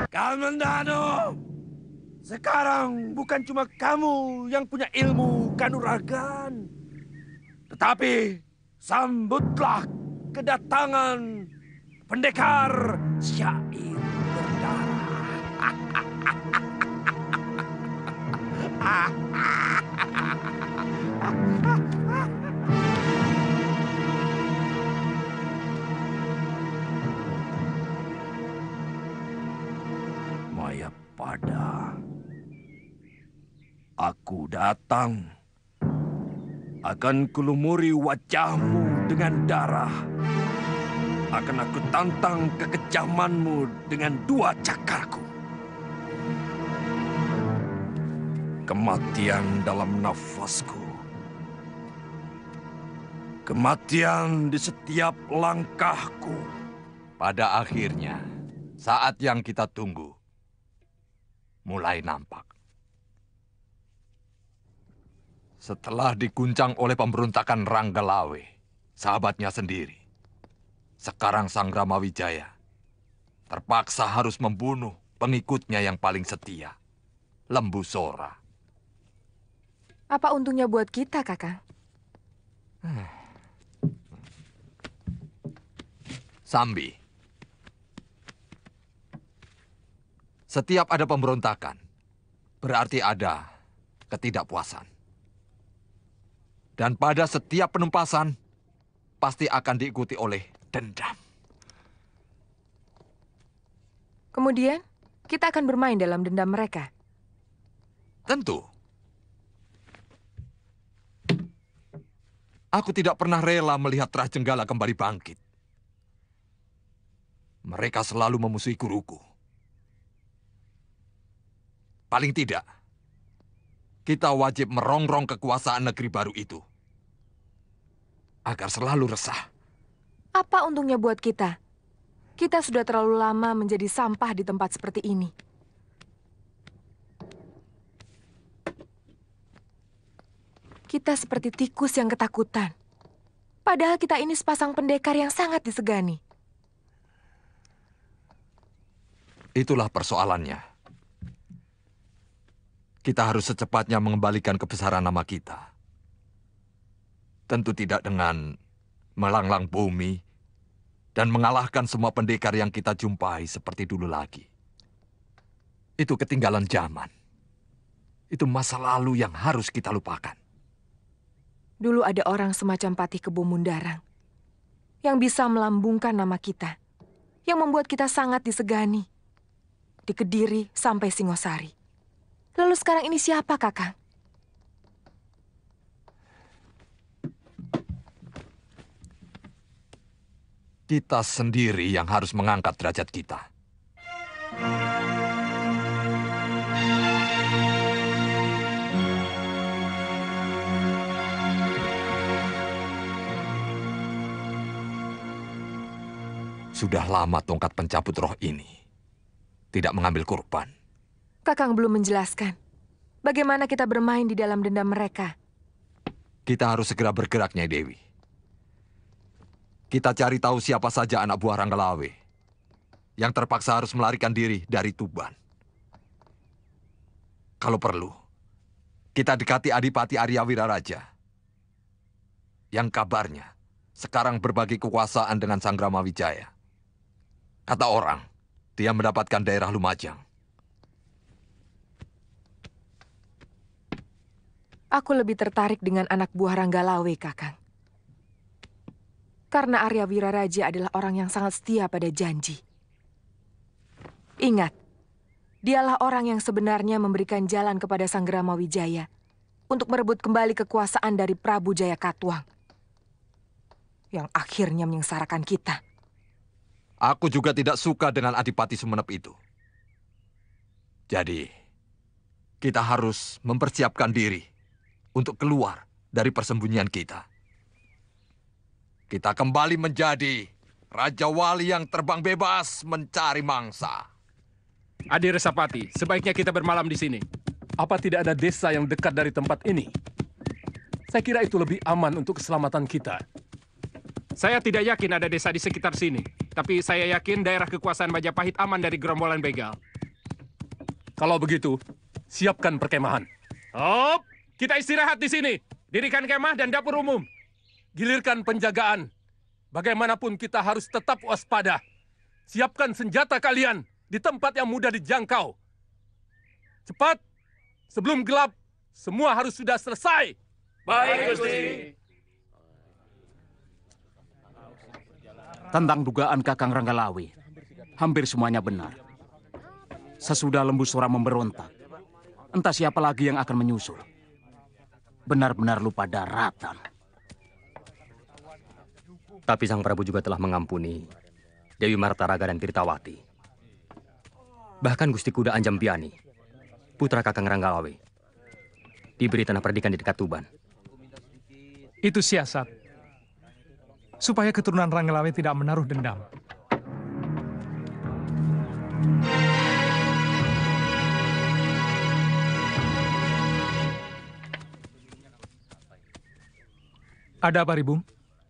Kamandano, sekarang bukan cuma kamu yang punya ilmu kanuragan, tetapi sambutlah kedatangan pendekar syair berdarah. Mayapada, aku datang. Akan kulumuri wajahmu dengan darah. Akan aku tantang kekejamanmu dengan 2 cakarku. Kematian dalam nafasku. Kematian di setiap langkahku. Pada akhirnya, saat yang kita tunggu mulai nampak. Setelah diguncang oleh pemberontakan Ranggalawe, sahabatnya sendiri, sekarang Sang Ramawijaya terpaksa harus membunuh pengikutnya yang paling setia, Lembu Sora. Apa untungnya buat kita, Kakang? Sambi, setiap ada pemberontakan, berarti ada ketidakpuasan. Dan pada setiap penumpasan, pasti akan diikuti oleh dendam. Kemudian, kita akan bermain dalam dendam mereka. Tentu. Aku tidak pernah rela melihat Trahjenggala kembali bangkit. Mereka selalu memusuhi guruku. Paling tidak, kita wajib merongrong kekuasaan negeri baru itu. Agar selalu resah. Apa untungnya buat kita? Kita sudah terlalu lama menjadi sampah di tempat seperti ini. Kita seperti tikus yang ketakutan. Padahal kita ini sepasang pendekar yang sangat disegani. Itulah persoalannya. Kita harus secepatnya mengembalikan kebesaran nama kita. Tentu tidak dengan melanglang bumi dan mengalahkan semua pendekar yang kita jumpai seperti dulu lagi. Itu ketinggalan zaman. Itu masa lalu yang harus kita lupakan. Dulu ada orang semacam Patih Kebo Mundarang yang bisa melambungkan nama kita, yang membuat kita sangat disegani. Di Kediri sampai Singosari. Lalu sekarang ini siapa, Kakang? Kita sendiri yang harus mengangkat derajat kita. Sudah lama tongkat pencabut roh ini tidak mengambil kurban. Kakang belum menjelaskan. Bagaimana kita bermain di dalam dendam mereka? Kita harus segera bergerak, Nyai Dewi. Kita cari tahu siapa saja anak buah Ranggalawe yang terpaksa harus melarikan diri dari Tuban. Kalau perlu, kita dekati Adipati Arya Wiraraja yang kabarnya sekarang berbagi kekuasaan dengan Sanggrama Wijaya. Kata orang, dia mendapatkan daerah Lumajang. Aku lebih tertarik dengan anak buah Ranggalawe, Kakang. Karena Arya Wiraraja adalah orang yang sangat setia pada janji. Ingat, dialah orang yang sebenarnya memberikan jalan kepada Sanggrama Wijaya untuk merebut kembali kekuasaan dari Prabu Jayakatwang, yang akhirnya menyengsarakan kita. Aku juga tidak suka dengan Adipati Sumenep itu. Jadi, kita harus mempersiapkan diri untuk keluar dari persembunyian kita. Kita kembali menjadi Raja Wali yang terbang bebas mencari mangsa. Adi Resapati, sebaiknya kita bermalam di sini. Apa tidak ada desa yang dekat dari tempat ini? Saya kira itu lebih aman untuk keselamatan kita. Saya tidak yakin ada desa di sekitar sini. Tapi saya yakin daerah kekuasaan Majapahit aman dari gerombolan begal. Kalau begitu, siapkan perkemahan. Hop! Kita istirahat di sini. Dirikan kemah dan dapur umum. Gilirkan penjagaan. Bagaimanapun kita harus tetap waspada. Siapkan senjata kalian di tempat yang mudah dijangkau. Cepat, sebelum gelap, semua harus sudah selesai. Baik, Gusti. Tentang dugaan Kakang Ranggalawe, hampir semuanya benar. Sesudah Lembu Sora memberontak, entah siapa lagi yang akan menyusul. Benar-benar lupa daratan. Tapi Sang Prabu juga telah mengampuni Dewi Martaraga dan Tirtawati. Bahkan Gusti Kuda Anjampiani, putra Kakang Ranggalawe, diberi tanah perdikan di dekat Tuban. Itu siasat. Supaya keturunan Ranggalawe tidak menaruh dendam. Ada apa, Ribung?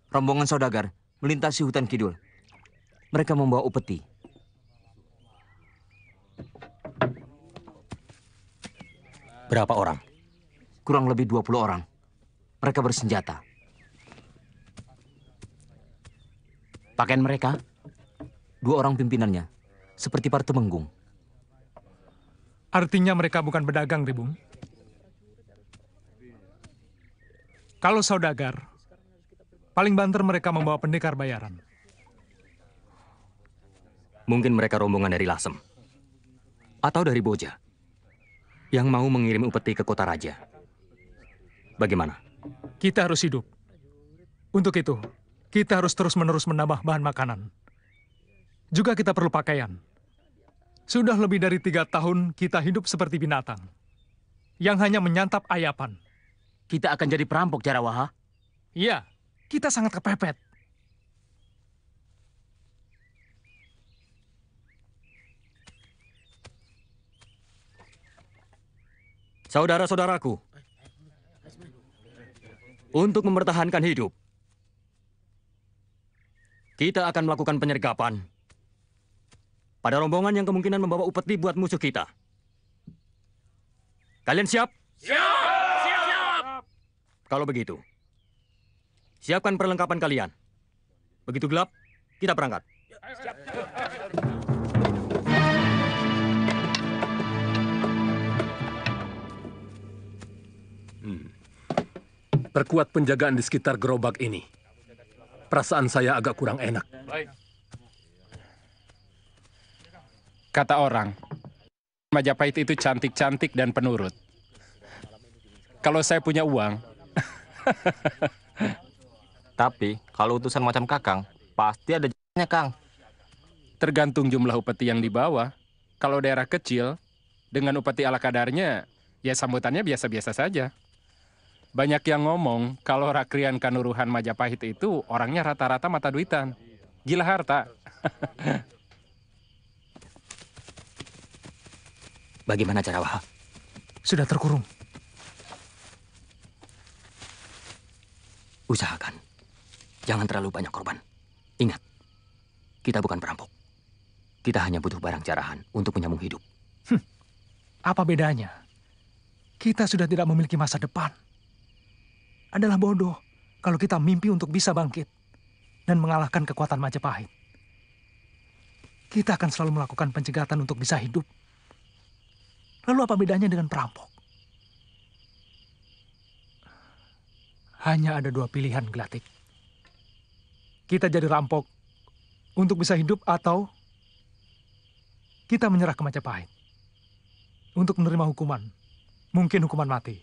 Rombongan saudagar melintasi hutan kidul. Mereka membawa upeti. Berapa orang? Kurang lebih 20 orang. Mereka bersenjata. Pakaian mereka? 2 orang pimpinannya, seperti para temenggung. Artinya mereka bukan pedagang, Ribung. Kalau saudagar, paling banter mereka membawa pendekar bayaran. Mungkin mereka rombongan dari Lasem. Atau dari Boja. Yang mau mengirim upeti ke kota raja. Bagaimana? Kita harus hidup. Untuk itu, kita harus terus-menerus menambah bahan makanan. Juga kita perlu pakaian. Sudah lebih dari 3 tahun kita hidup seperti binatang. Yang hanya menyantap ayapan. Kita akan jadi perampok, Jarawaha. Iya, kita sangat kepepet. Saudara-saudaraku, untuk mempertahankan hidup, kita akan melakukan penyergapan pada rombongan yang kemungkinan membawa upeti buat musuh kita. Kalian siap? Siap! Siap! Kalau begitu, siapkan perlengkapan kalian. Begitu gelap, kita berangkat. Perkuat penjagaan di sekitar gerobak ini. Perasaan saya agak kurang enak. Kata orang, Majapahit itu cantik-cantik dan penurut. Kalau saya punya uang... Tapi, kalau utusan macam Kakang, pasti ada jalannya, Kang. Tergantung jumlah upeti yang dibawa. Kalau daerah kecil, dengan upeti ala kadarnya, ya sambutannya biasa-biasa saja. Banyak yang ngomong kalau Rakrian Kanuruhan Majapahit itu orangnya rata-rata mata duitan. Gila harta. Bagaimana Jarawaha? Sudah terkurung. Usahakan. Jangan terlalu banyak korban. Ingat, kita bukan perampok. Kita hanya butuh barang jarahan untuk menyambung hidup. Apa bedanya? Kita sudah tidak memiliki masa depan. Adalah bodoh kalau kita mimpi untuk bisa bangkit. dan mengalahkan kekuatan Majapahit. Kita akan selalu melakukan pencegatan untuk bisa hidup. Lalu apa bedanya dengan perampok? Hanya ada dua pilihan, Gelatik. Kita jadi rampok untuk bisa hidup atau kita menyerah ke Majapahit untuk menerima hukuman. Mungkin hukuman mati.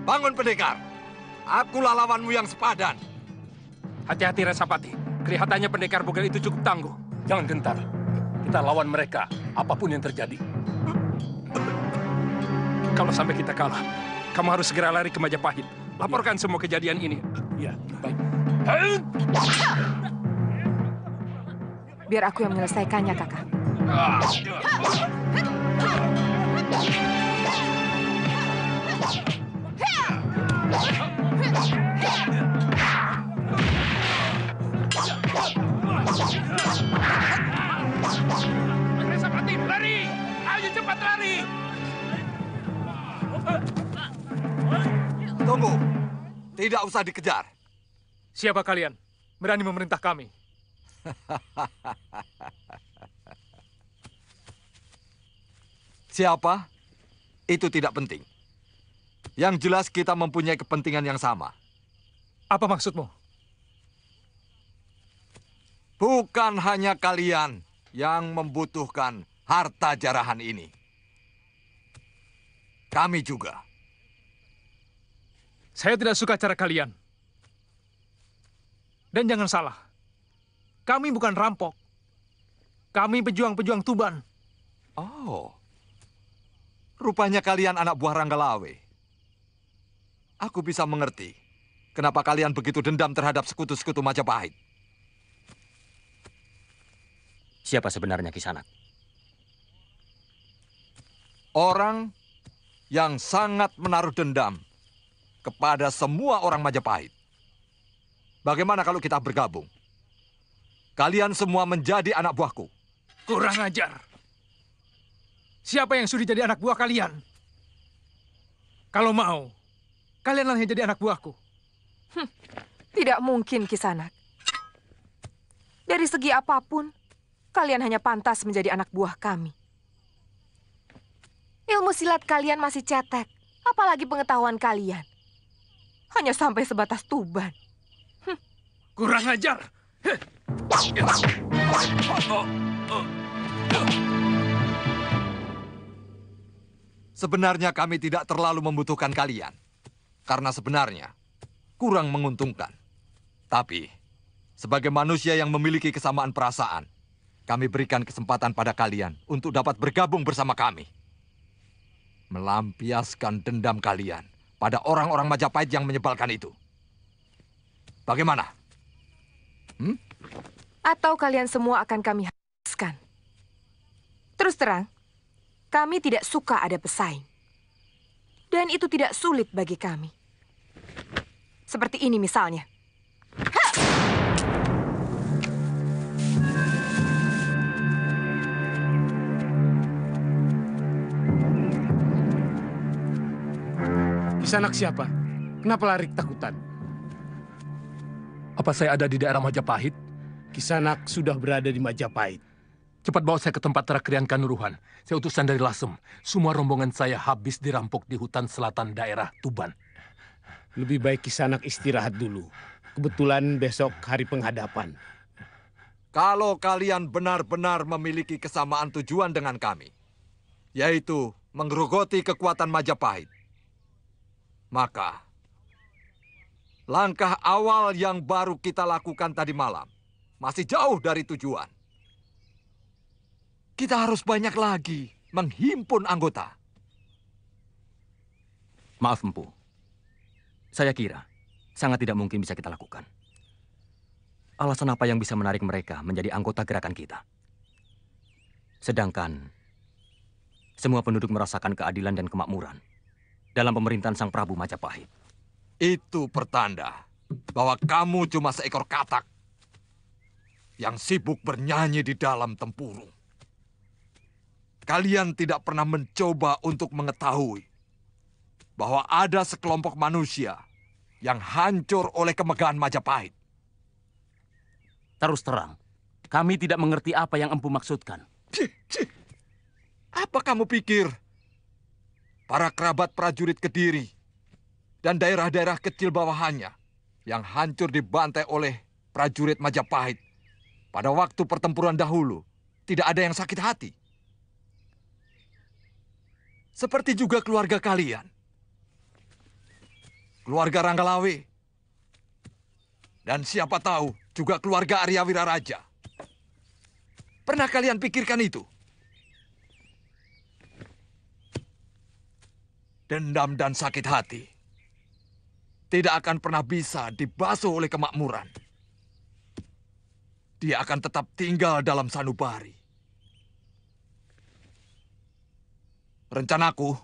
Bangun pendekar. Akulah lawanmu yang sepadan. Hati-hati Resapati. Kelihatannya pendekar bugil itu cukup tangguh. Jangan gentar. Kita lawan mereka, apapun yang terjadi. Kalau sampai kita kalah, kamu harus segera lari ke Majapahit. Laporkan semua kejadian ini. Iya, baik. Biar aku yang menyelesaikannya, Kakang. Resapati, lari! Ayo cepat lari! Tunggu. Tidak usah dikejar. Siapa kalian? Berani memerintah kami? Siapa? Itu tidak penting. Yang jelas kita mempunyai kepentingan yang sama. Apa maksudmu? Bukan hanya kalian yang membutuhkan harta jarahan ini. Kami juga. Saya tidak suka cara kalian. Dan jangan salah, kami bukan rampok. Kami pejuang-pejuang Tuban. Oh, rupanya kalian anak buah Ranggalawe. Aku bisa mengerti kenapa kalian begitu dendam terhadap sekutu-sekutu Majapahit. Siapa sebenarnya Kisanak? Orang yang sangat menaruh dendam kepada semua orang Majapahit. Bagaimana kalau kita bergabung? Kalian semua menjadi anak buahku. Kurang ajar. Siapa yang sudi jadi anak buah kalian? Kalau mau, kalianlah yang jadi anak buahku. Tidak mungkin, Kisanak. Dari segi apapun, kalian hanya pantas menjadi anak buah kami. Ilmu silat kalian masih cetek, apalagi pengetahuan kalian. Hanya sampai sebatas Tuban. Kurang ajar. Sebenarnya kami tidak terlalu membutuhkan kalian. Karena sebenarnya kurang menguntungkan. Tapi, sebagai manusia yang memiliki kesamaan perasaan, kami berikan kesempatan pada kalian untuk dapat bergabung bersama kami. Melampiaskan dendam kalian pada orang-orang Majapahit yang menyebalkan itu. Bagaimana? Atau kalian semua akan kami habiskan. Terus terang, kami tidak suka ada pesaing. Dan itu tidak sulit bagi kami. Seperti ini misalnya. Kisanak siapa? Kenapa lari ketakutan? Apa saya ada di daerah Majapahit? Kisanak sudah berada di Majapahit. Cepat bawa saya ke tempat Rakrian Kanuruhan. Saya utusan dari Lasem. Semua rombongan saya habis dirampok di hutan selatan daerah Tuban. Lebih baik Kisanak istirahat dulu. Kebetulan besok hari penghadapan. Kalau kalian benar-benar memiliki kesamaan tujuan dengan kami, yaitu menggerogoti kekuatan Majapahit, maka langkah awal yang baru kita lakukan tadi malam masih jauh dari tujuan. Kita harus banyak lagi menghimpun anggota. Maaf, Empu. Saya kira sangat tidak mungkin bisa kita lakukan. Alasan apa yang bisa menarik mereka menjadi anggota gerakan kita? Sedangkan semua penduduk merasakan keadilan dan kemakmuran dalam pemerintahan Sang Prabu Majapahit. Itu pertanda bahwa kamu cuma seekor katak yang sibuk bernyanyi di dalam tempurung. Kalian tidak pernah mencoba untuk mengetahui bahwa ada sekelompok manusia yang hancur oleh kemegahan Majapahit. Terus terang, kami tidak mengerti apa yang Empu maksudkan. Apa kamu pikir para kerabat prajurit Kediri dan daerah-daerah kecil bawahannya yang hancur dibantai oleh prajurit Majapahit pada waktu pertempuran dahulu tidak ada yang sakit hati? Seperti juga keluarga kalian. Keluarga Ranggalawe. Dan siapa tahu juga keluarga Arya Wiraraja. Pernah kalian pikirkan itu? Dendam dan sakit hati tidak akan pernah bisa dibasuh oleh kemakmuran. Dia akan tetap tinggal dalam sanubari. Rencanaku,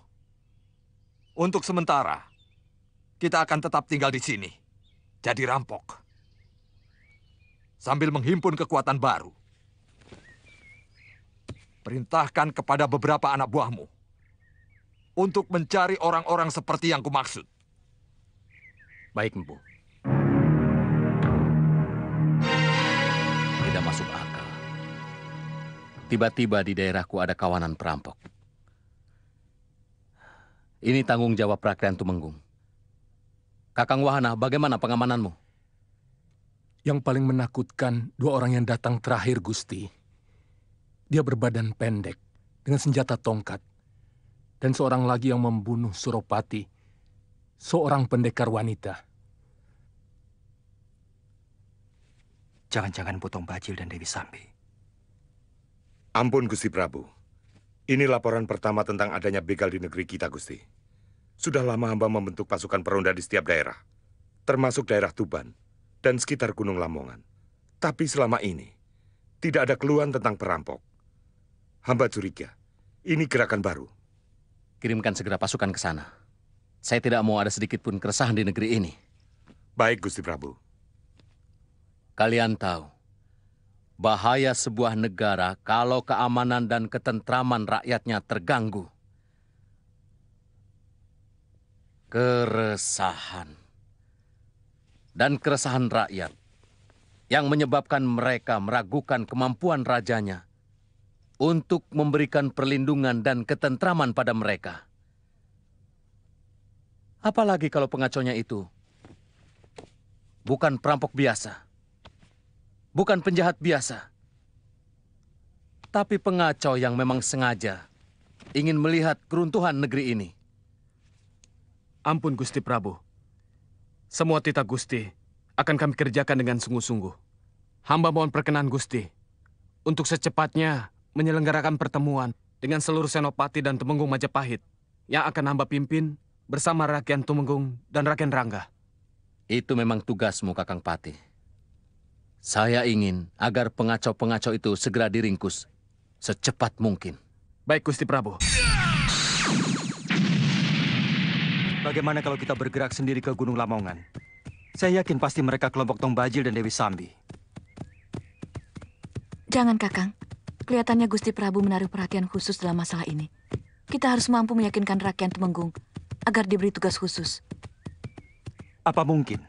untuk sementara, kita akan tetap tinggal di sini, jadi rampok. Sambil menghimpun kekuatan baru. Perintahkan kepada beberapa anak buahmu untuk mencari orang-orang seperti yang kumaksud. Baik, Empu. Tidak masuk akal. Tiba-tiba di daerahku ada kawanan perampok. Ini tanggung jawab Rakryan Tumenggung. Kakang Wahana, bagaimana pengamananmu? Yang paling menakutkan, dua orang yang datang terakhir, Gusti. Dia berbadan pendek, dengan senjata tongkat. Dan seorang lagi yang membunuh Suropati, seorang pendekar wanita. Jangan-jangan Potong Bajil dan Dewi Sambi. Ampun, Gusti Prabu. Ini laporan pertama tentang adanya begal di negeri kita, Gusti. Sudah lama hamba membentuk pasukan peronda di setiap daerah, termasuk daerah Tuban dan sekitar Gunung Lamongan. Tapi selama ini, tidak ada keluhan tentang perampok. Hamba curiga, ini gerakan baru. Kirimkan segera pasukan ke sana. Saya tidak mau ada sedikit pun keresahan di negeri ini. Baik, Gusti Prabu. Kalian tahu, bahaya sebuah negara kalau keamanan dan ketentraman rakyatnya terganggu. Keresahan. Dan keresahan rakyat yang menyebabkan mereka meragukan kemampuan rajanya untuk memberikan perlindungan dan ketentraman pada mereka. Apalagi kalau pengaconya itu bukan perampok biasa, bukan penjahat biasa, tapi pengacau yang memang sengaja ingin melihat keruntuhan negeri ini. Ampun, Gusti Prabu. Semua titah Gusti akan kami kerjakan dengan sungguh-sungguh. Hamba mohon perkenan Gusti untuk secepatnya menyelenggarakan pertemuan dengan seluruh senopati dan Tumenggung Majapahit yang akan hamba pimpin bersama Rakyat Tumenggung dan Rakyat Rangga. Itu memang tugasmu, Kakang Pati. Saya ingin agar pengacau-pengacau itu segera diringkus secepat mungkin. Baik, Gusti Prabu. Bagaimana kalau kita bergerak sendiri ke Gunung Lamongan? Saya yakin pasti mereka kelompok Tong Bajil dan Dewi Sambi. Jangan, Kakang. Kelihatannya Gusti Prabu menaruh perhatian khusus dalam masalah ini. Kita harus mampu meyakinkan rakyat Tumenggung agar diberi tugas khusus. Apa mungkin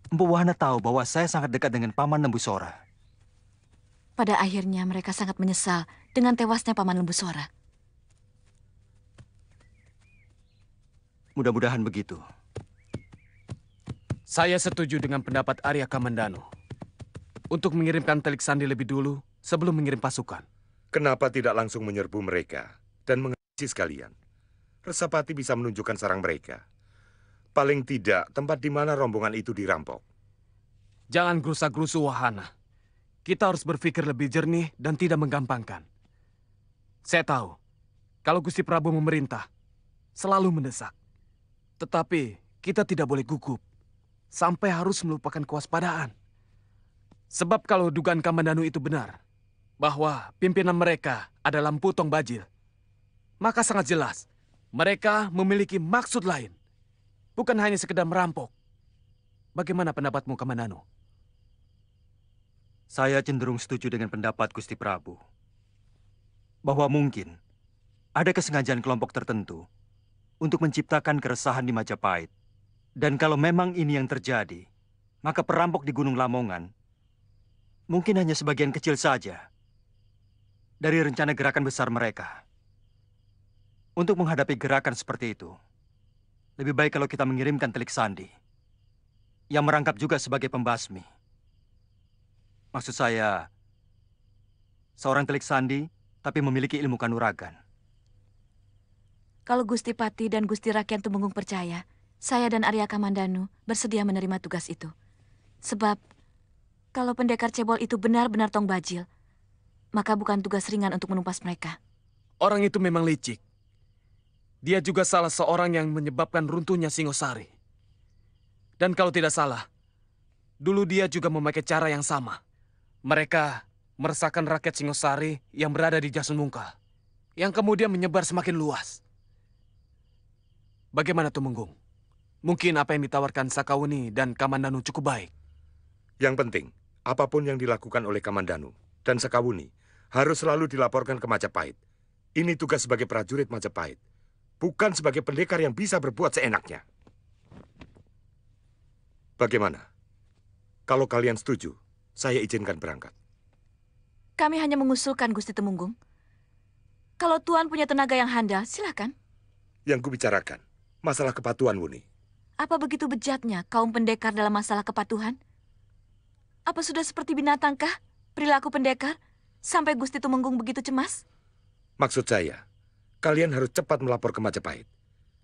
Empu Wahana tahu bahwa saya sangat dekat dengan Paman Lembusora? Pada akhirnya mereka sangat menyesal dengan tewasnya Paman Lembusora. Mudah-mudahan begitu. Saya setuju dengan pendapat Arya Kamandano untuk mengirimkan Telik Sandi lebih dulu sebelum mengirim pasukan. Kenapa tidak langsung menyerbu mereka dan menghabisi sekalian? Resapati bisa menunjukkan sarang mereka. Paling tidak tempat di mana rombongan itu dirampok. Jangan gerusa-gerusu Wahana. kita harus berpikir lebih jernih dan tidak menggampangkan. Saya tahu, kalau Gusti Prabu memerintah, selalu mendesak. Tetapi kita tidak boleh gugup, sampai harus melupakan kewaspadaan. Sebab kalau dugaan Kamandanu itu benar, bahwa pimpinan mereka adalah Empu Tong Bajil, maka sangat jelas mereka memiliki maksud lain. Bukan hanya sekedar merampok. Bagaimana pendapatmu, Kamandanu? Saya cenderung setuju dengan pendapat Gusti Prabu. Bahwa mungkin ada kesengajaan kelompok tertentu untuk menciptakan keresahan di Majapahit. Dan kalau memang ini yang terjadi, maka perampok di Gunung Lamongan mungkin hanya sebagian kecil saja dari rencana gerakan besar mereka. Untuk menghadapi gerakan seperti itu, lebih baik kalau kita mengirimkan Telik Sandi yang merangkap juga sebagai pembasmi. Maksud saya, seorang Telik Sandi tapi memiliki ilmu kanuragan. Kalau Gusti Pati dan Gusti Rakyat Tumenggung percaya, saya dan Arya Kamandanu bersedia menerima tugas itu. Sebab, kalau pendekar cebol itu benar-benar Tong Bajil, maka bukan tugas ringan untuk menumpas mereka. Orang itu memang licik. Dia juga salah seorang yang menyebabkan runtuhnya Singosari. Dan kalau tidak salah, dulu dia juga memakai cara yang sama. Mereka meresahkan rakyat Singosari yang berada di Jasun Mungkal, yang kemudian menyebar semakin luas. Bagaimana Tumenggung? Mungkin apa yang ditawarkan Sakauni dan Kamandanu cukup baik. Yang penting, apapun yang dilakukan oleh Kamandanu dan Sakawuni harus selalu dilaporkan ke Majapahit. Ini tugas sebagai prajurit Majapahit, bukan sebagai pendekar yang bisa berbuat seenaknya. Bagaimana? Kalau kalian setuju, saya izinkan berangkat. Kami hanya mengusulkan, Gusti Tumenggung. Kalau Tuan punya tenaga yang handal, silakan. Yang kubicarakan, masalah kepatuhan, Wuni. Apa begitu bejatnya kaum pendekar dalam masalah kepatuhan? Apa sudah seperti binatangkah perilaku pendekar sampai Gusti Tumenggung begitu cemas? Maksud saya, kalian harus cepat melapor ke Majapahit.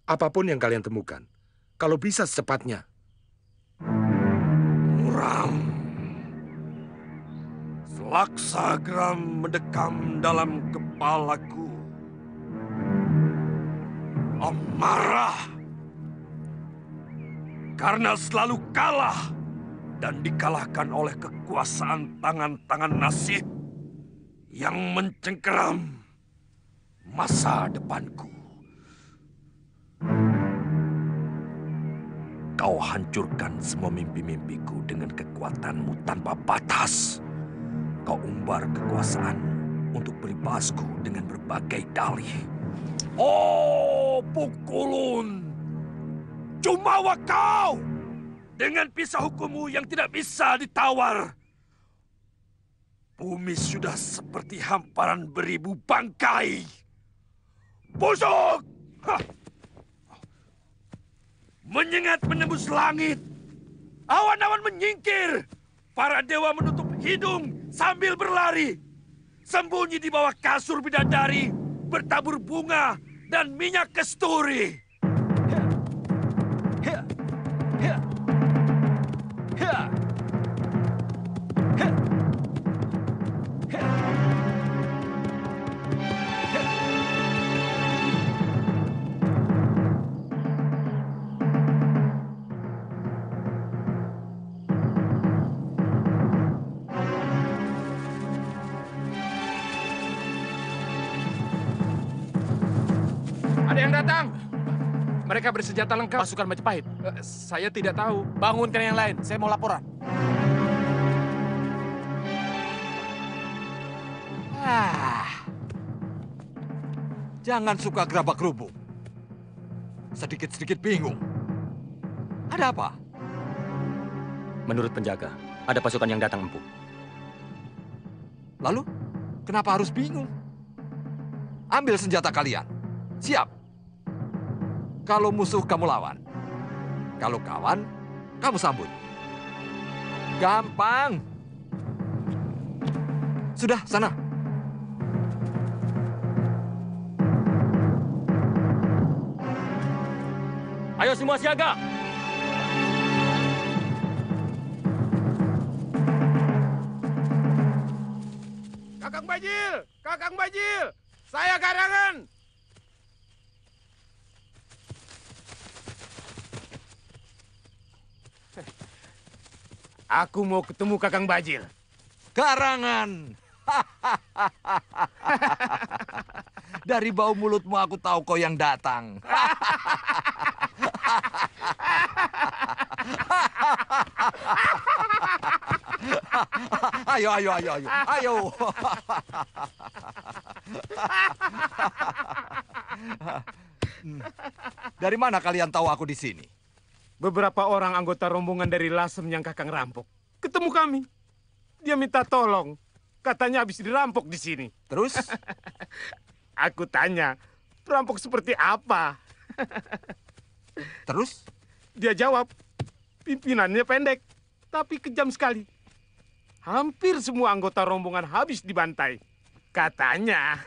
Apapun yang kalian temukan, kalau bisa secepatnya. Muram. Selaksa geram mendekam dalam kepalaku. Amarah. Karena selalu kalah dan dikalahkan oleh kekuasaan tangan-tangan nasib yang mencengkeram masa depanku. Kau hancurkan semua mimpi-mimpiku dengan kekuatanmu tanpa batas. Kau umbar kekuasaan untuk beribasku dengan berbagai dalih. Oh, Pukulun! Jumawa kau! Dengan pisau hukummu yang tidak bisa ditawar. Bumi sudah seperti hamparan beribu bangkai. Busuk! Hah! Menyengat menembus langit. Awan-awan menyingkir. Para dewa menutup hidung sambil berlari. Sembunyi di bawah kasur bidadari, bertabur bunga dan minyak kasturi. Ada yang datang. Mereka bersenjata lengkap. Pasukan Majapahit. Saya tidak tahu. Bangunkan yang lain, saya mau laporan. Jangan suka gerabak-gerubuk. Sedikit-sedikit bingung. Ada apa? Menurut penjaga, ada pasukan yang datang, Empu. Lalu, kenapa harus bingung? Ambil senjata kalian. Siap. Kalau musuh kamu lawan. Kalau kawan, kamu sambut. Gampang. Sudah, sana. Ayo semua siaga! Bajil! Kakang Bajil! Saya Garangan! Aku mau ketemu Kakang Bajil. Garangan! Dari bau mulutmu aku tahu kau yang datang. Ayo. Dari mana kalian tahu aku di sini? Beberapa orang anggota rombongan dari Lasem yang Kakang rampok ketemu kami. Dia minta tolong. Katanya habis dirampok di sini. Terus? Aku tanya, perampok seperti apa? Terus? Dia jawab, pimpinannya pendek, tapi kejam sekali. Hampir semua anggota rombongan habis dibantai. Katanya,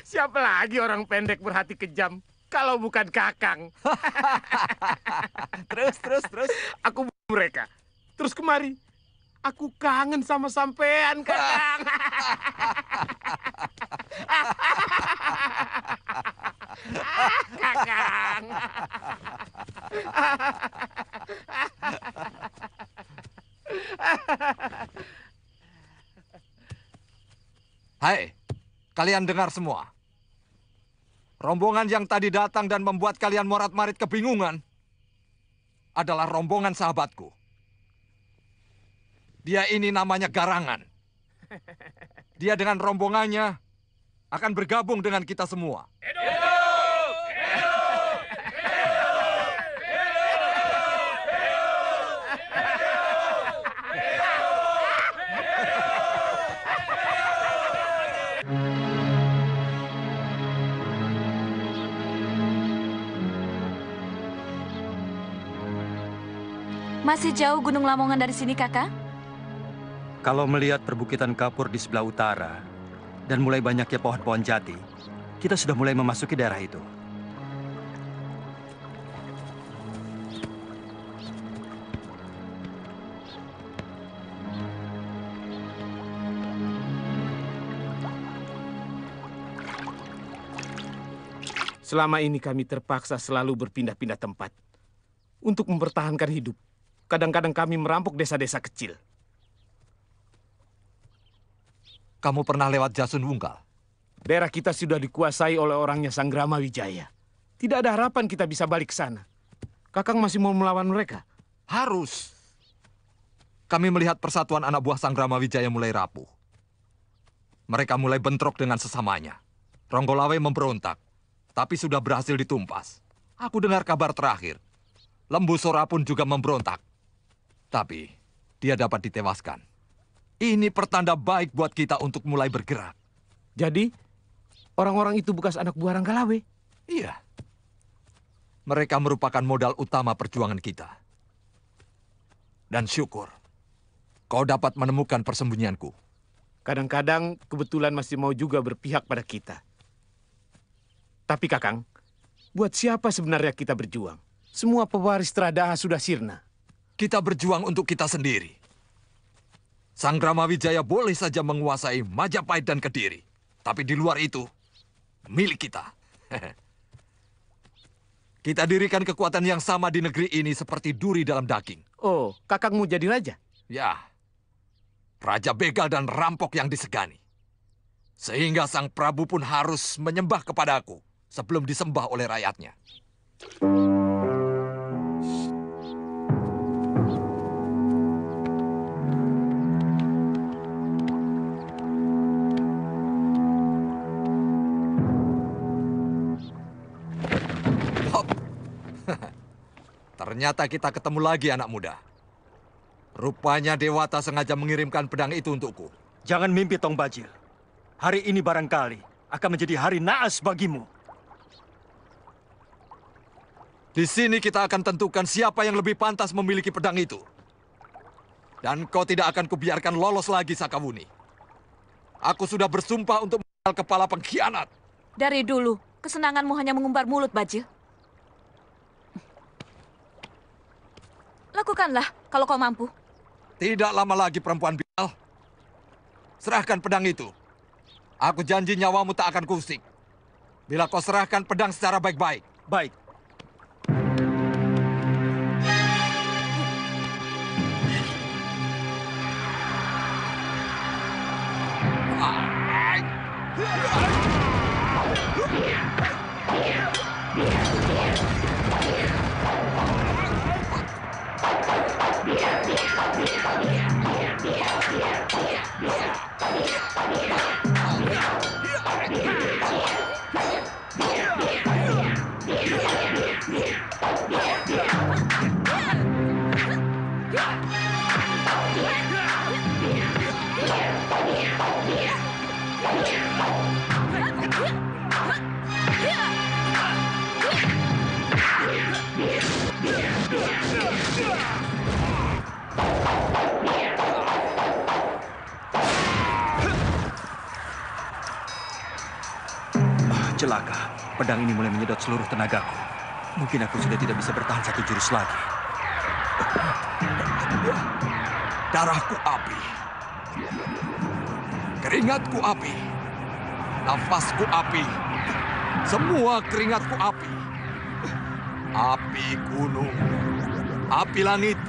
siapa lagi orang pendek berhati kejam kalau bukan Kakang? Terus. Aku mereka. Terus kemari. Aku kangen sama sampean, Kakang. Kakang. Hai, kalian dengar semua. Rombongan yang tadi datang dan membuat kalian morat-marit kebingungan adalah rombongan sahabatku. Dia ini namanya Garangan. Dia dengan rombongannya akan bergabung dengan kita semua. Masih jauh Gunung Lamongan dari sini, Kakak? Kalau melihat perbukitan kapur di sebelah utara dan mulai banyaknya pohon-pohon jati, kita sudah mulai memasuki daerah itu. Selama ini kami terpaksa selalu berpindah-pindah tempat untuk mempertahankan hidup. Kadang-kadang kami merampok desa-desa kecil. Kamu pernah lewat Jasun Wungkal? Daerah kita sudah dikuasai oleh orangnya Sanggrama Wijaya. Tidak ada harapan kita bisa balik ke sana. Kakang masih mau melawan mereka? Harus. Kami melihat persatuan anak buah Sanggrama Wijaya mulai rapuh. Mereka mulai bentrok dengan sesamanya. Ronggolawe memberontak, tapi sudah berhasil ditumpas. Aku dengar kabar terakhir. Lembu Sora pun juga memberontak. Tapi dia dapat ditewaskan. Ini pertanda baik buat kita untuk mulai bergerak. Jadi, orang-orang itu bekas anak buah Ranggalawe? Iya. Mereka merupakan modal utama perjuangan kita. Dan syukur, kau dapat menemukan persembunyianku. Kadang-kadang kebetulan masih mau juga berpihak pada kita. Tapi Kakang, buat siapa sebenarnya kita berjuang? Semua pewaris Tradaha sudah sirna. Kita berjuang untuk kita sendiri. Sanggrama Wijaya boleh saja menguasai Majapahit dan Kediri. Tapi di luar itu, milik kita. Kita dirikan kekuatan yang sama di negeri ini seperti duri dalam daging. Oh, Kakang mau jadi raja? Ya, raja begal dan rampok yang disegani. Sehingga Sang Prabu pun harus menyembah kepadaku sebelum disembah oleh rakyatnya. Ternyata kita ketemu lagi, anak muda. Rupanya Dewata sengaja mengirimkan pedang itu untukku. Jangan mimpi, Tong Bajil. Hari ini barangkali akan menjadi hari naas bagimu. Di sini kita akan tentukan siapa yang lebih pantas memiliki pedang itu. Dan kau tidak akan kubiarkan lolos lagi, Sakawuni. Aku sudah bersumpah untuk menangkal kepala pengkhianat. Dari dulu, kesenanganmu hanya mengumbar mulut, Bajil. Lakukanlah kalau kau mampu. Tidak lama lagi, perempuan Bilal. Serahkan pedang itu. Aku janji nyawamu tak akan kusik. Bila kau serahkan pedang secara baik-baik. Baik. Celaka, pedang ini mulai menyedot seluruh tenagaku. Mungkin aku sudah tidak bisa bertahan satu jurus lagi. Darahku api. Keringatku api. Nafasku api. Semua keringatku api. Api gunung. Api langit.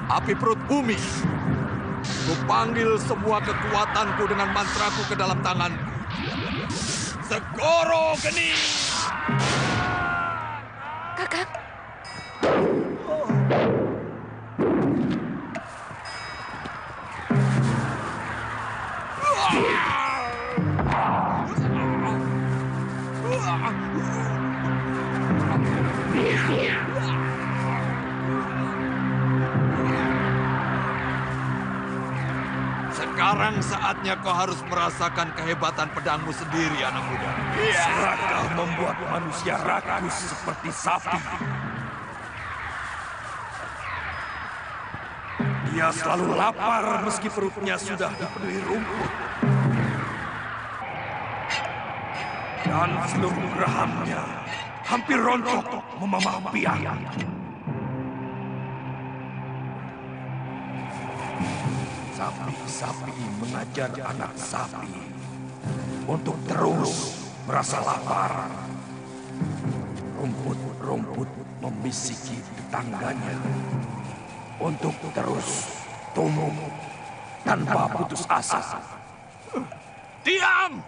Api perut bumi. Kupanggil semua kekuatanku dengan mantraku ke dalam tanganku. Segoro Geni! Kakak. Sekarang saatnya kau harus merasakan kehebatan pedangmu sendiri, anak muda. Serakah membuat manusia rakus seperti sapi. Dia selalu lapar meski perutnya sudah dipenuhi rumput. Dan seluruh gerahamnya hampir rontok memamah biang. Sapi-sapi mengajar anak sapi untuk terus merasa lapar. Rumput-rumput membisiki tetangganya untuk terus tumbuh tanpa putus asa. Diam!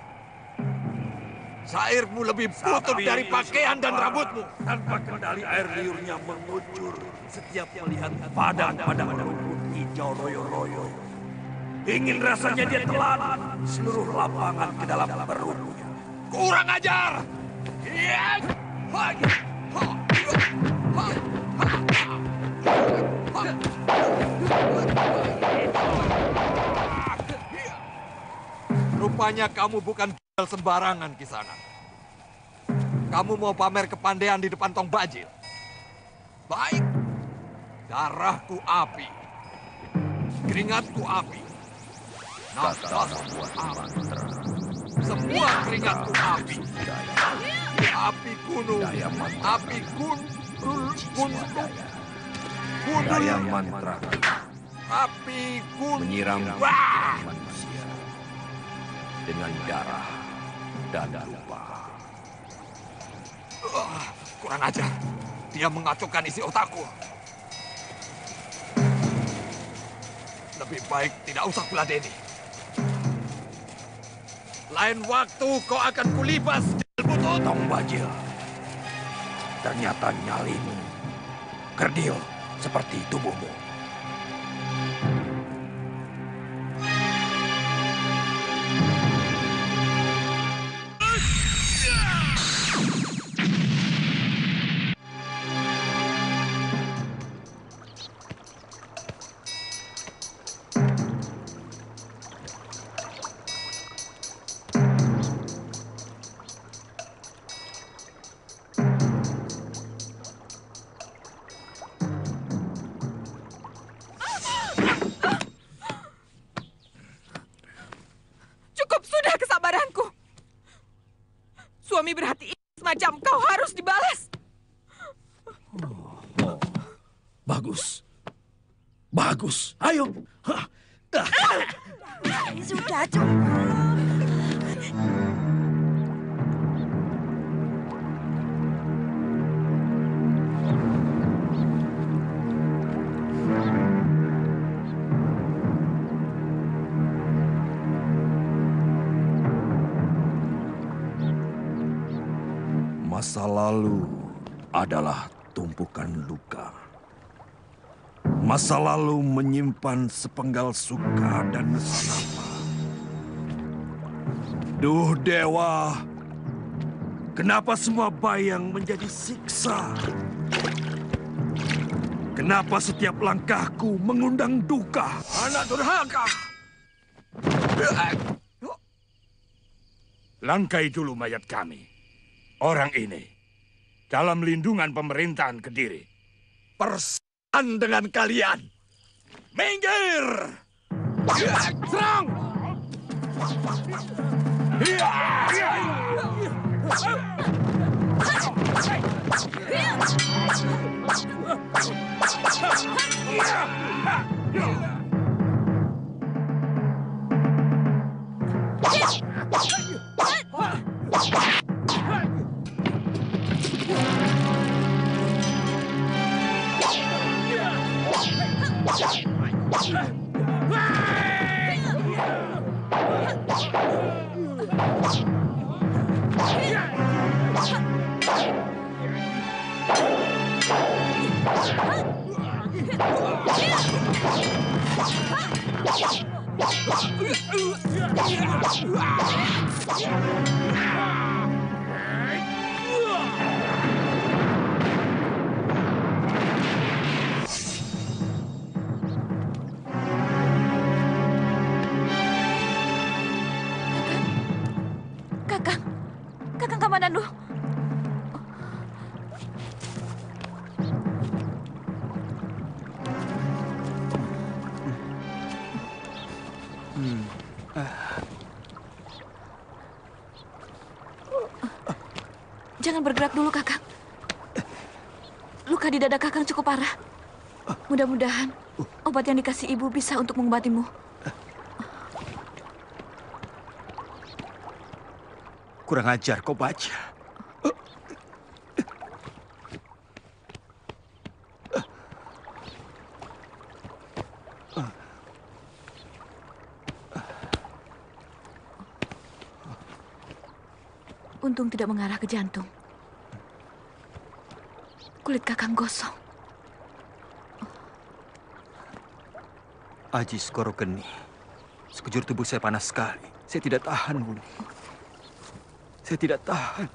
Sairmu lebih butut dari pakaian dan rambutmu. Tanpa kendali air liurnya mengucur setiap melihat padang-padang rumput hijau royo-royo. Ingin rasanya dia telan seluruh lapangan ke dalam perutnya. Kurang ajar! Rupanya kamu bukan sembarangan, Kisanak. Kamu mau pamer kepandaian di depan Tong Bajil. Baik. Darahku api. Keringatku api. Nafasku api. Semua keringatku api. Api gunung. Api Daya mantra api gunung. menyiram manusia dengan darah dan lupa. Kurang ajar. Dia mengacaukan isi otakku. Lebih baik tidak usah kuladeni. Lain waktu kau akan kulibas butut. Tong Bajil, ternyata nyalimu kerdil seperti tubuhmu. Suami berhati semacam kau harus dibalas. Bagus. Bagus. Ayo. Sudah cukup. Masa lalu adalah tumpukan luka. Masa lalu menyimpan sepenggal suka dan nesanapa. Duh dewa, kenapa semua bayang menjadi siksa? Kenapa setiap langkahku mengundang duka? Anak durhaka! Langkai dulu mayat kami. Orang ini dalam lindungan pemerintahan Kediri. Persan dengan kalian. Minggir! Serang! Kakang Kamandanu. Jangan bergerak dulu, Kakang. Luka di dada Kakang cukup parah. Mudah-mudahan obat yang dikasih ibu bisa untuk mengobatimu. Kurang ajar kau baca. Untung tidak mengarah ke jantung. Kulit Kakang gosong. Aji Skoro Geni. Sekujur tubuh saya panas sekali. Saya tidak tahan, Buni. Saya tidak tahan.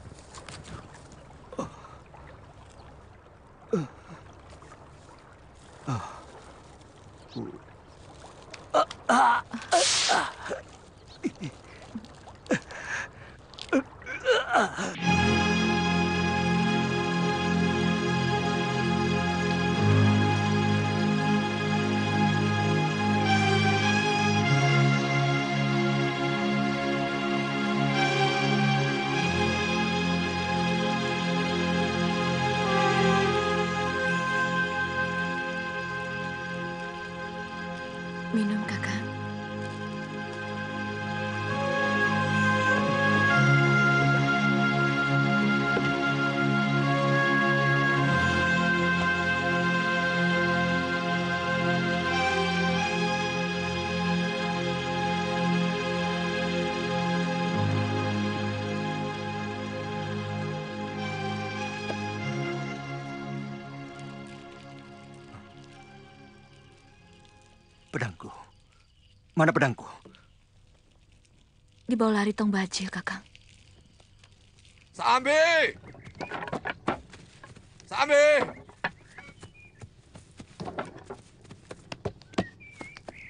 Minum, Kakang. Pedangku. Mana pedangku? Di bawah lari Tong Bajil, Kakang. Sambi! Sambi!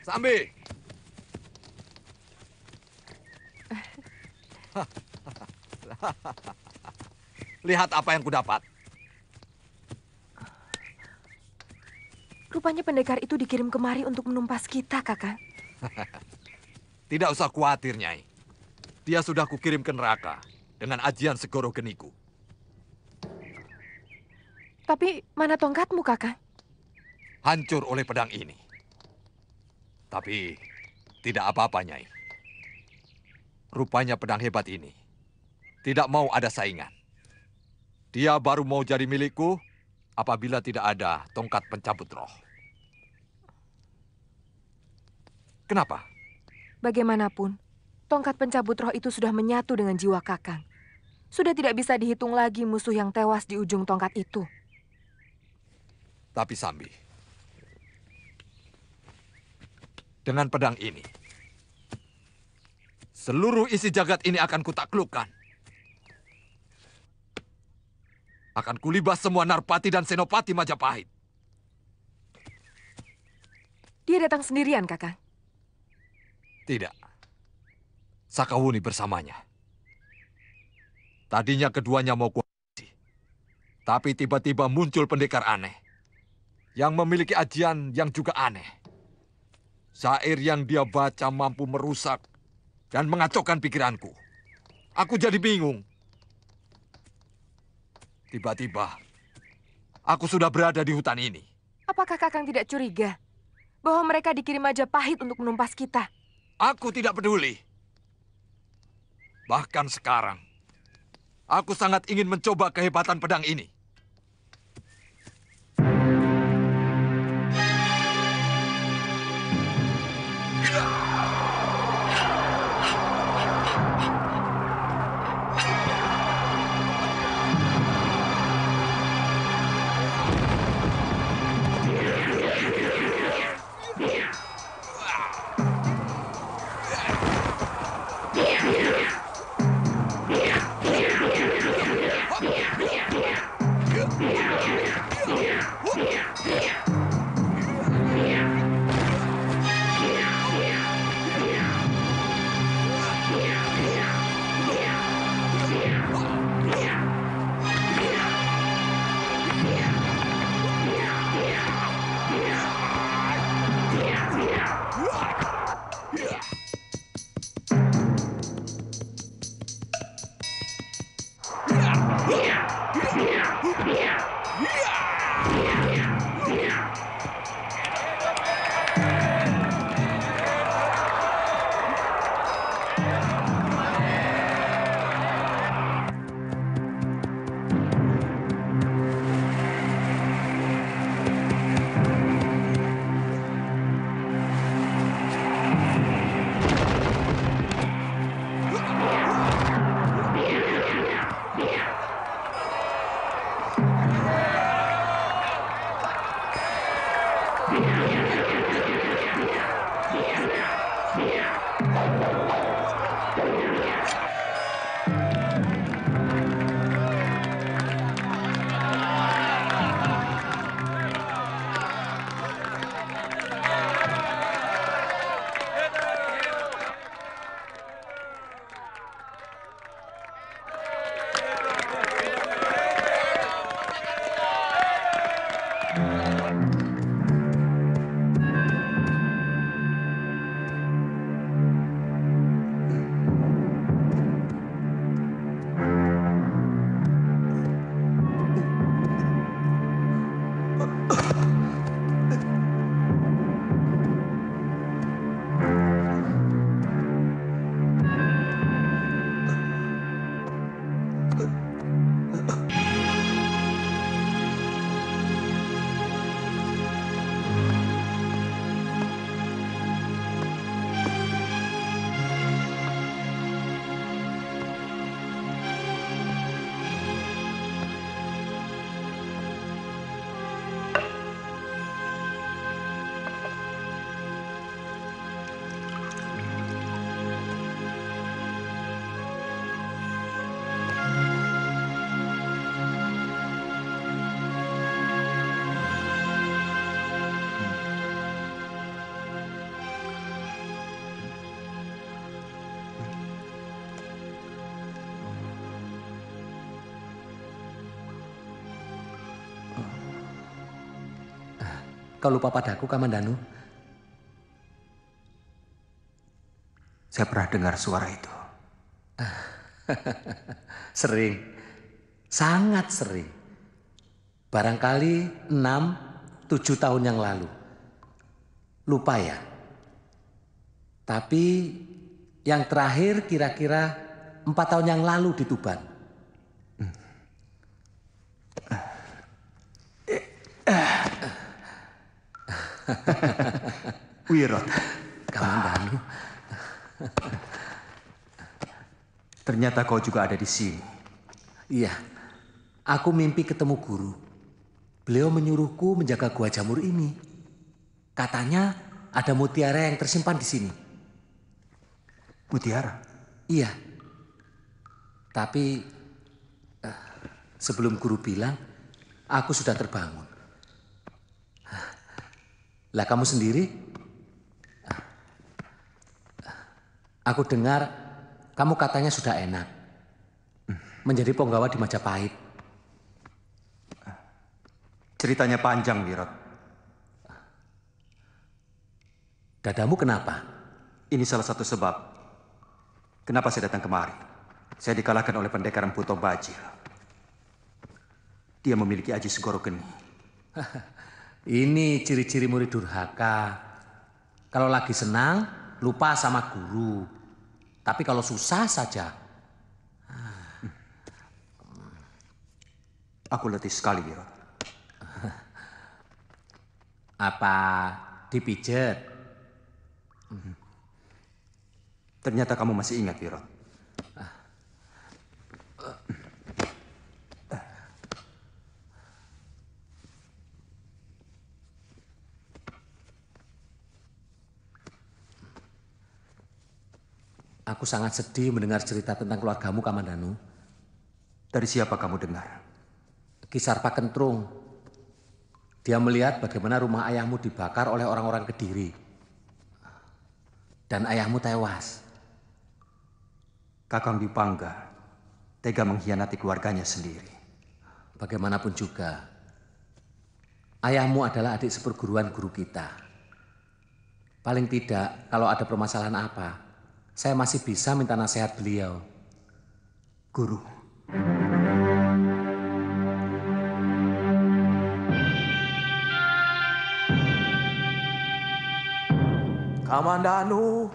Sambi! Lihat apa yang kudapat. Rupanya pendekar itu dikirim kemari untuk menumpas kita, Kakang. Tidak usah khawatir, Nyai. Dia sudah kukirim ke neraka dengan ajian Segoro Geniku. Tapi mana tongkatmu, Kakang? Hancur oleh pedang ini. Tapi tidak apa-apa, Nyai. Rupanya pedang hebat ini tidak mau ada saingan. Dia baru mau jadi milikku apabila tidak ada tongkat pencabut roh. Kenapa? Bagaimanapun, tongkat pencabut roh itu sudah menyatu dengan jiwa Kakang. Sudah tidak bisa dihitung lagi musuh yang tewas di ujung tongkat itu. Tapi Sambi, dengan pedang ini, seluruh isi jagat ini akan kutaklukkan. Akan kulibas semua Narpati dan Senopati Majapahit. Dia datang sendirian, Kakang. Tidak. Sakawuni bersamanya. Tadinya keduanya mau kuhabisi. Tapi tiba-tiba muncul pendekar aneh. Yang memiliki ajian yang juga aneh. Syair yang dia baca mampu merusak dan mengacaukan pikiranku. Aku jadi bingung. Tiba-tiba, aku sudah berada di hutan ini. Apakah Kakang tidak curiga bahwa mereka dikirim Majapahit untuk menumpas kita? Aku tidak peduli. Bahkan sekarang, aku sangat ingin mencoba kehebatan pedang ini. Kau lupa padaku, Kamandanu? Saya pernah dengar suara itu. Sering. Sangat sering. Barangkali 6-7 tahun yang lalu. Lupa ya? Tapi Yang terakhir kira-kira 4 tahun yang lalu di Tuban. Wirot. Kamandanu. Ternyata kau juga ada di sini. Iya, aku mimpi ketemu guru. Beliau menyuruhku menjaga gua jamur ini. Katanya ada mutiara yang tersimpan di sini. Mutiara? Iya. Tapi sebelum guru bilang, aku sudah terbangun. Lah kamu sendiri? Aku dengar kamu katanya sudah enak. Menjadi penggawa di Majapahit. Ceritanya panjang, Wirot. Dadamu kenapa? Ini salah satu sebab kenapa saya datang kemari. Saya dikalahkan oleh pendekar Empu Tong Bajil. Dia memiliki aji segoro geni. Ini ciri-ciri murid durhaka. Kalau lagi senang, lupa sama guru. Tapi kalau susah saja. Aku letih sekali, Wirot. Apa dipijet? Ternyata kamu masih ingat, Wirot. Aku sangat sedih mendengar cerita tentang keluargamu, Kamandanu. Dari siapa kamu dengar? Kisar Pak Kentrung. Dia melihat bagaimana rumah ayahmu dibakar oleh orang-orang Kediri. Dan ayahmu tewas. Kakang Dipangga tega mengkhianati keluarganya sendiri. Bagaimanapun juga, ayahmu adalah adik seperguruan guru kita. Paling tidak, kalau ada permasalahan apa, saya masih bisa minta nasihat beliau. Guru. Kamandanu.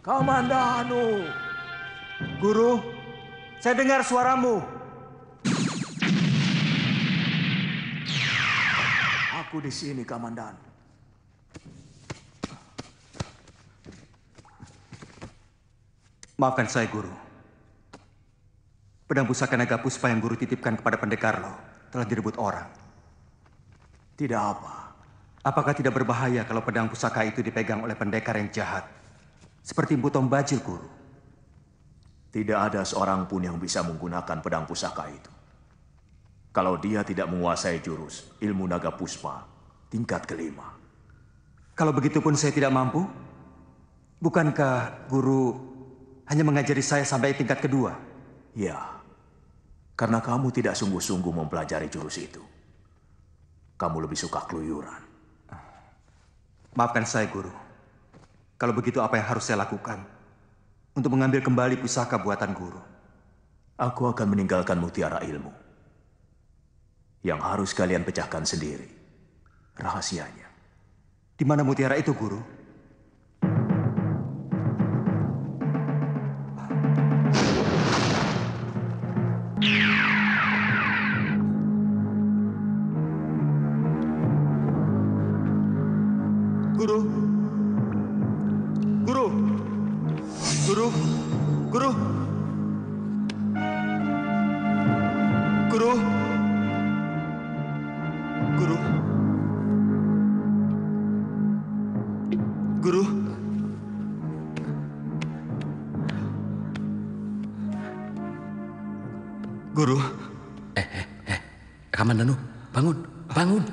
Kamandanu. Guru, saya dengar suaramu. Aku di sini, Kamandanu. Maafkan saya, Guru. Pedang pusaka naga puspa yang Guru titipkan kepada pendekar lo telah direbut orang. Tidak apa. Apakah tidak berbahaya kalau pedang pusaka itu dipegang oleh pendekar yang jahat? Seperti Empu Tong Bajil, Guru. Tidak ada seorang pun yang bisa menggunakan pedang pusaka itu. Kalau dia tidak menguasai jurus ilmu naga puspa tingkat kelima. Kalau begitu pun saya tidak mampu? Bukankah Guru hanya mengajari saya sampai tingkat kedua? Ya, karena kamu tidak sungguh-sungguh mempelajari jurus itu. Kamu lebih suka keluyuran. Maafkan saya, Guru. Kalau begitu apa yang harus saya lakukan untuk mengambil kembali pusaka buatan Guru? Aku akan meninggalkan mutiara ilmu. Yang harus kalian pecahkan sendiri. Rahasianya. Di mana mutiara itu, Guru? Guru. Guru. Guru. Guru. Guru. Guru. Guru. Guru. Kamandanu, bangun, bangun.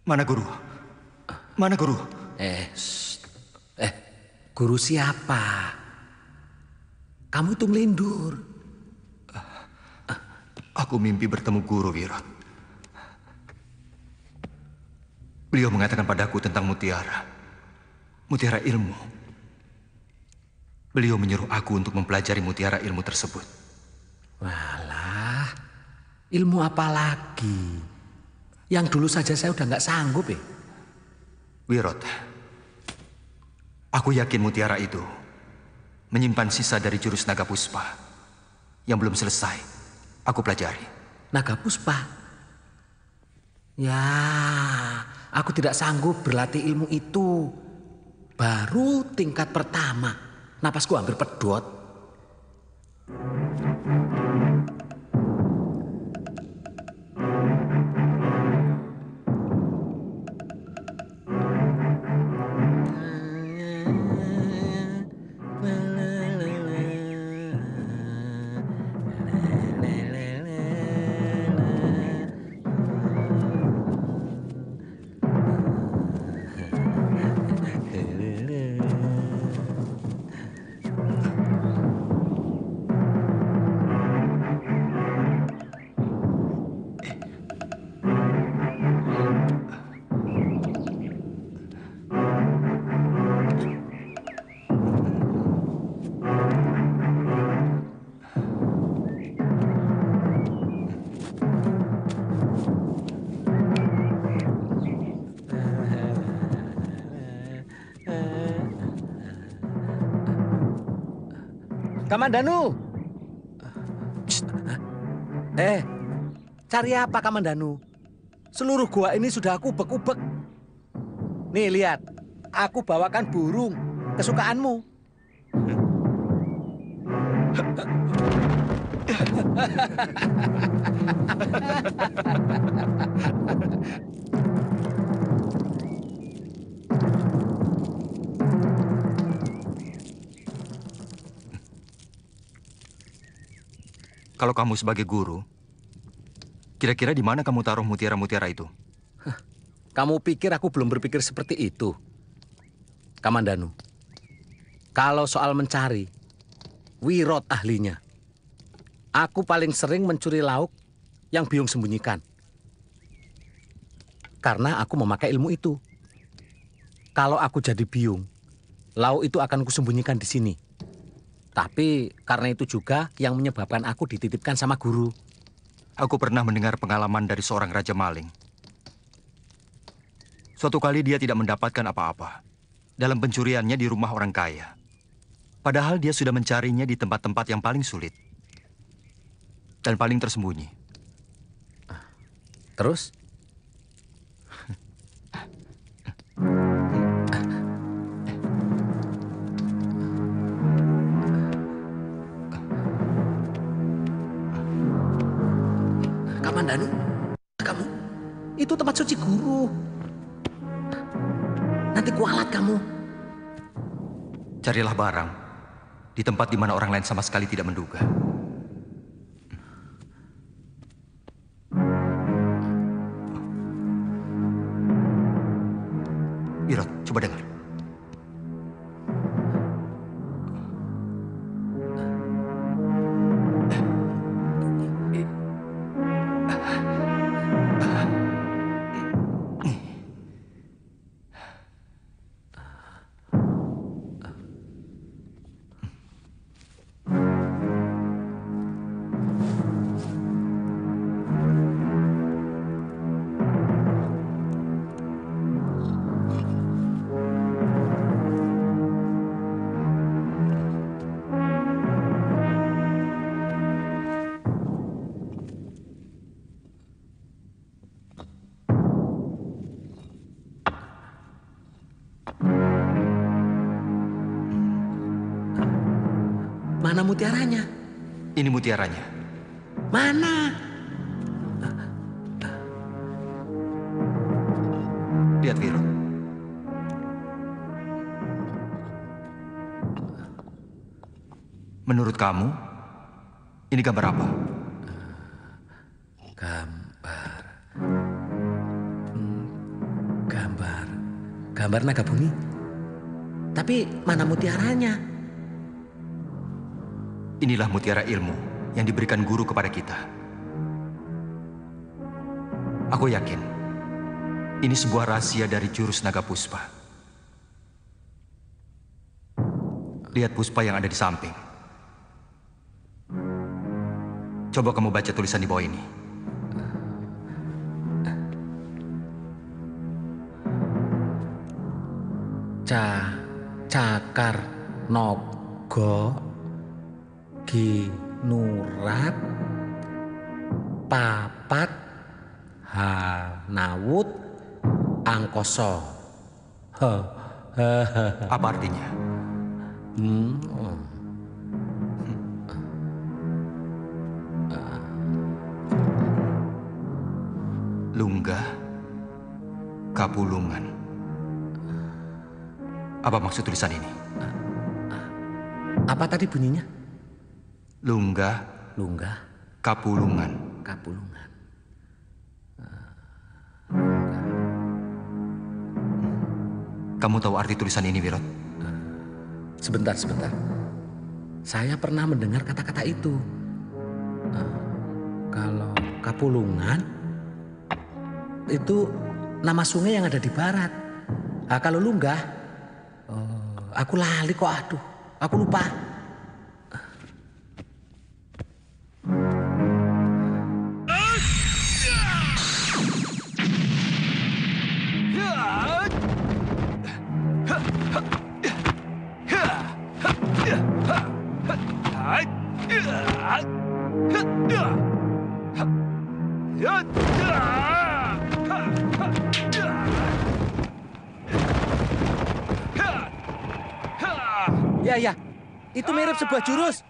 Mana Guru? Mana Guru? Guru siapa? Kamu itu melindur. Aku mimpi bertemu Guru, Wirot. Beliau mengatakan padaku tentang mutiara. Mutiara ilmu. Beliau menyuruh aku untuk mempelajari mutiara ilmu tersebut. Walah, ilmu apa lagi? Yang dulu saja saya udah nggak sanggup, Wirot, Aku yakin mutiara itu menyimpan sisa dari jurus naga puspa yang belum selesai aku pelajari. Naga puspa? Ya, aku tidak sanggup berlatih ilmu itu. Baru tingkat pertama, napasku hampir pedot. Kamandanu. Cari apa Kamandanu? Seluruh gua ini sudah aku ubek-ubek. Nih lihat, aku bawakan burung kesukaanmu. Kalau kamu sebagai guru, kira-kira di mana kamu taruh mutiara-mutiara itu? Kamu pikir aku belum berpikir seperti itu? Kamandanu, kalau soal mencari, Wirot ahlinya. Aku paling sering mencuri lauk yang Biung sembunyikan. Karena aku memakai ilmu itu. Kalau aku jadi Biung, lauk itu akan kusembunyikan di sini. Tapi karena itu juga yang menyebabkan aku dititipkan sama guru. Aku pernah mendengar pengalaman dari seorang raja maling. Suatu kali dia tidak mendapatkan apa-apa dalam pencuriannya di rumah orang kaya. Padahal dia sudah mencarinya di tempat-tempat yang paling sulit dan paling tersembunyi. Terus? Kamandanu, kamu, itu tempat suci guru. Nanti kualat kamu. Carilah barang di tempat di mana orang lain sama sekali tidak menduga. Wirot, coba dengar. Mana mutiaranya? Ini mutiaranya. Mana? Lihat, Wirot. Menurut kamu, ini gambar apa? Gambar naga bumi. Tapi mana mutiaranya? Inilah mutiara ilmu yang diberikan guru kepada kita. Aku yakin ini sebuah rahasia dari jurus naga puspa. Lihat puspa yang ada di samping. Coba kamu baca tulisan di bawah ini. Cakar Nogo Ginurat Papat Hanawut Angkoso. Apa artinya? Lunggah Kapulungan. Apa maksud tulisan ini? Apa tadi bunyinya? Lunggah Kapulungan. Kapulungan. Kamu tahu arti tulisan ini, Wirot? Sebentar. Saya pernah mendengar kata-kata itu. Kalau Kapulungan itu nama sungai yang ada di barat. Kalau Lunggah, aku lali kok, aduh, aku lupa. Ya, itu mirip sebuah jurus.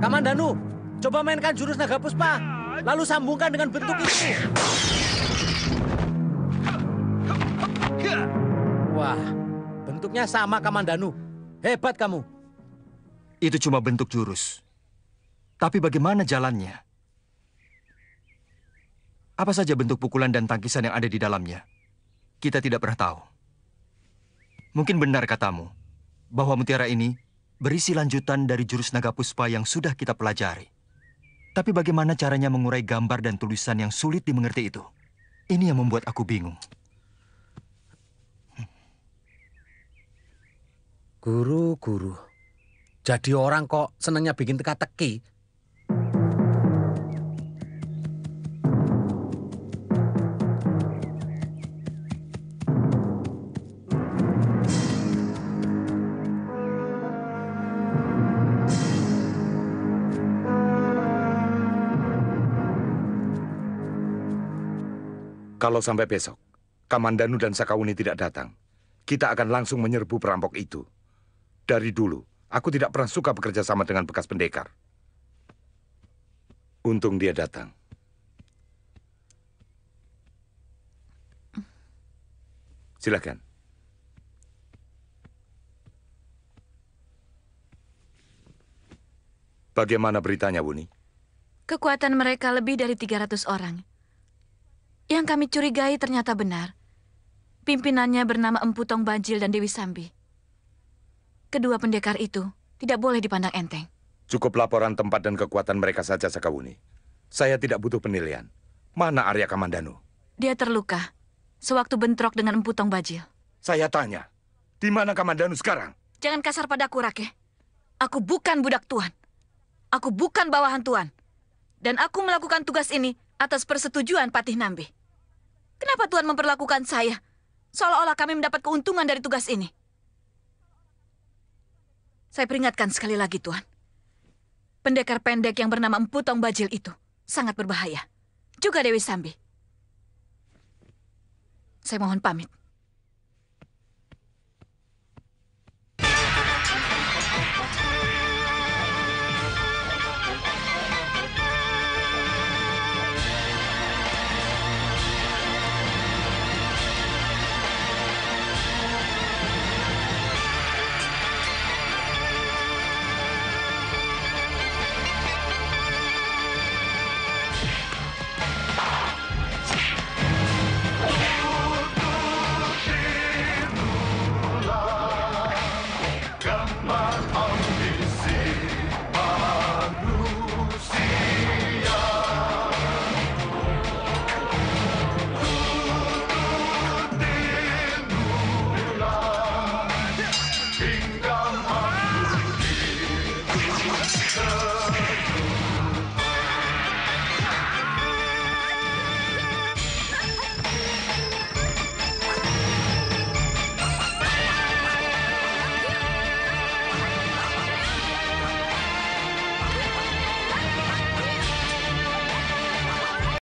Kamandanu, coba mainkan jurus Naga Puspa, lalu sambungkan dengan bentuk itu. Wah, bentuknya sama Kamandanu. Hebat kamu. Itu cuma bentuk jurus. Tapi bagaimana jalannya? Apa saja bentuk pukulan dan tangkisan yang ada di dalamnya? Kita tidak pernah tahu. Mungkin benar katamu, bahwa mutiara ini berisi lanjutan dari jurus Naga Puspa yang sudah kita pelajari. Tapi bagaimana caranya mengurai gambar dan tulisan yang sulit dimengerti itu? Ini yang membuat aku bingung. Guru. Jadi orang kok senangnya bikin teka-teki. Kalau sampai besok, Kamandanu dan Sakawuni tidak datang, kita akan langsung menyerbu perampok itu. Dari dulu, aku tidak pernah suka bekerja sama dengan bekas pendekar. Untung dia datang. Silakan. Bagaimana beritanya, Wuni? Kekuatan mereka lebih dari 300 orang. Yang kami curigai ternyata benar. Pimpinannya bernama Empu Tong Bajil dan Dewi Sambi. Kedua pendekar itu tidak boleh dipandang enteng. Cukup laporan tempat dan kekuatan mereka saja, Sakawuni. Saya tidak butuh penilaian. Mana Arya Kamandanu? Dia terluka sewaktu bentrok dengan Empu Tong Bajil. Saya tanya, di mana Kamandanu sekarang? Jangan kasar padaku, Rake. Aku bukan budak Tuan. Aku bukan bawahan Tuan. Dan aku melakukan tugas ini atas persetujuan Patih Nambi. Kenapa Tuan memperlakukan saya seolah-olah kami mendapat keuntungan dari tugas ini? Saya peringatkan sekali lagi, Tuan. Pendekar pendek yang bernama Empu Tong Bajil itu sangat berbahaya. Juga Dewi Sambi. Saya mohon pamit.